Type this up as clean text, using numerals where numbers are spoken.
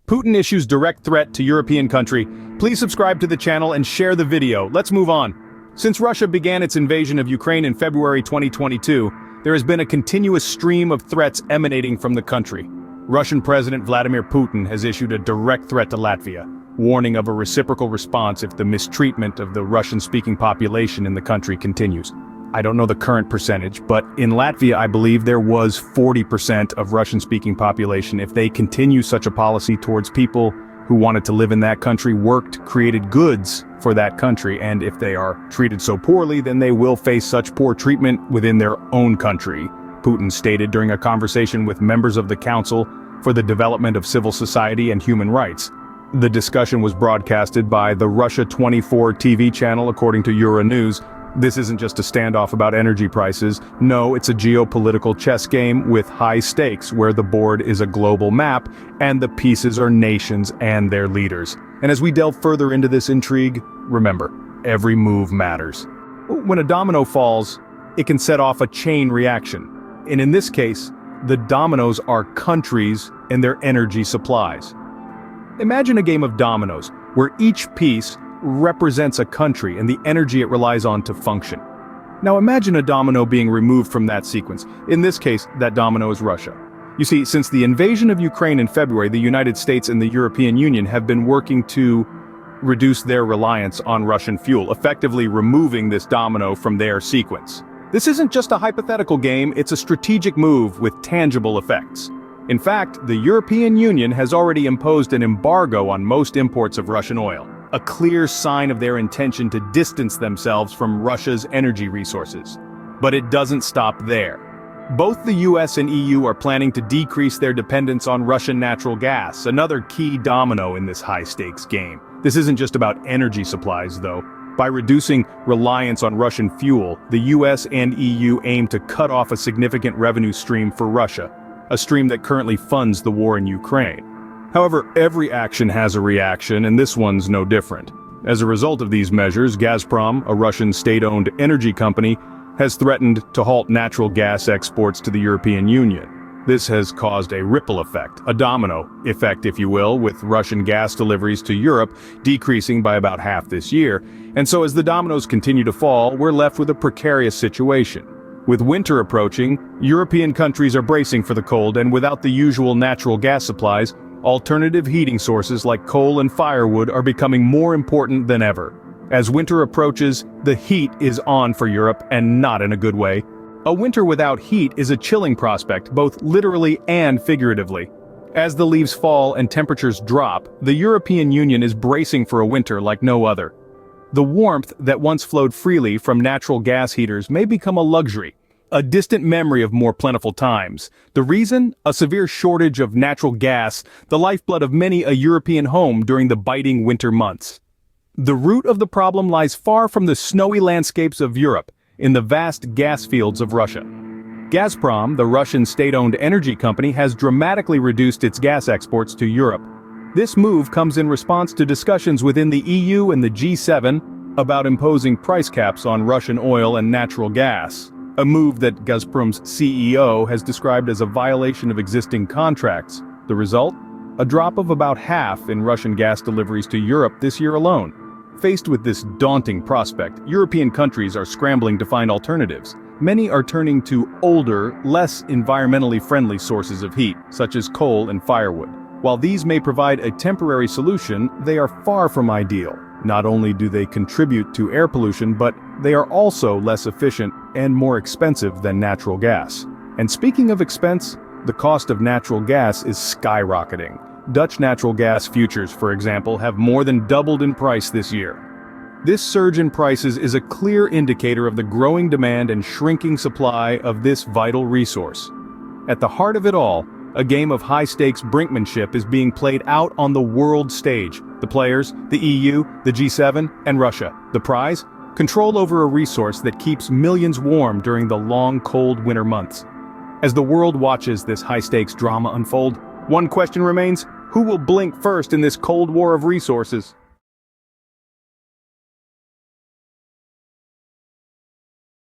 Putin issues direct threat to European country. Please subscribe to the channel and share the video. Let's move on. Since Russia began its invasion of Ukraine in February 2022, there has been a continuous stream of threats emanating from the country. Russian President Vladimir Putin has issued a direct threat to Latvia, warning of a reciprocal response if the mistreatment of the Russian-speaking population in the country continues. I don't know the current percentage, but in Latvia I believe there was 40% of Russian-speaking population. If they continue such a policy towards people who wanted to live in that country, worked, created goods for that country, and if they are treated so poorly, then they will face such poor treatment within their own country, Putin stated during a conversation with members of the Council for the Development of Civil Society and Human Rights. The discussion was broadcasted by the Russia 24 TV channel, according to Euronews. This isn't just a standoff about energy prices. No, it's a geopolitical chess game with high stakes where the board is a global map and the pieces are nations and their leaders. And as we delve further into this intrigue, remember, every move matters. When a domino falls, it can set off a chain reaction. And in this case, the dominoes are countries and their energy supplies. Imagine a game of dominoes where each piece represents a country and the energy it relies on to function. Now imagine a domino being removed from that sequence. In this case, that domino is Russia. You see, since the invasion of Ukraine in February, the United States and the European Union have been working to reduce their reliance on Russian fuel, effectively removing this domino from their sequence. This isn't just a hypothetical game, it's a strategic move with tangible effects. In fact, the European Union has already imposed an embargo on most imports of Russian oil, a clear sign of their intention to distance themselves from Russia's energy resources. But it doesn't stop there. Both the US and EU are planning to decrease their dependence on Russian natural gas, another key domino in this high-stakes game. This isn't just about energy supplies, though. By reducing reliance on Russian fuel, the US and EU aim to cut off a significant revenue stream for Russia, a stream that currently funds the war in Ukraine. However, every action has a reaction, and this one's no different. As a result of these measures, Gazprom, a Russian state-owned energy company, has threatened to halt natural gas exports to the European Union. This has caused a ripple effect, a domino effect if you will, with Russian gas deliveries to Europe decreasing by about half this year. And so as the dominoes continue to fall, we're left with a precarious situation. With winter approaching, European countries are bracing for the cold, and without the usual natural gas supplies, alternative heating sources like coal and firewood are becoming more important than ever. As winter approaches, the heat is on for Europe, and not in a good way. A winter without heat is a chilling prospect, both literally and figuratively. As the leaves fall and temperatures drop, the European Union is bracing for a winter like no other. The warmth that once flowed freely from natural gas heaters may become a luxury, a distant memory of more plentiful times. The reason? A severe shortage of natural gas, the lifeblood of many a European home during the biting winter months. The root of the problem lies far from the snowy landscapes of Europe, in the vast gas fields of Russia. Gazprom, the Russian state-owned energy company, has dramatically reduced its gas exports to Europe. This move comes in response to discussions within the EU and the G7 about imposing price caps on Russian oil and natural gas, a move that Gazprom's CEO has described as a violation of existing contracts. The result? A drop of about half in Russian gas deliveries to Europe this year alone. Faced with this daunting prospect, European countries are scrambling to find alternatives. Many are turning to older, less environmentally friendly sources of heat, such as coal and firewood. While these may provide a temporary solution, they are far from ideal. Not only do they contribute to air pollution, but they are also less efficient and more expensive than natural gas. And speaking of expense, the cost of natural gas is skyrocketing. Dutch natural gas futures, for example, have more than doubled in price this year. This surge in prices is a clear indicator of the growing demand and shrinking supply of this vital resource. At the heart of it all, a game of high-stakes brinkmanship is being played out on the world stage. The players, the EU, the G7, and Russia. The prize? Control over a resource that keeps millions warm during the long, cold winter months. As the world watches this high-stakes drama unfold, one question remains: who will blink first in this Cold War of resources?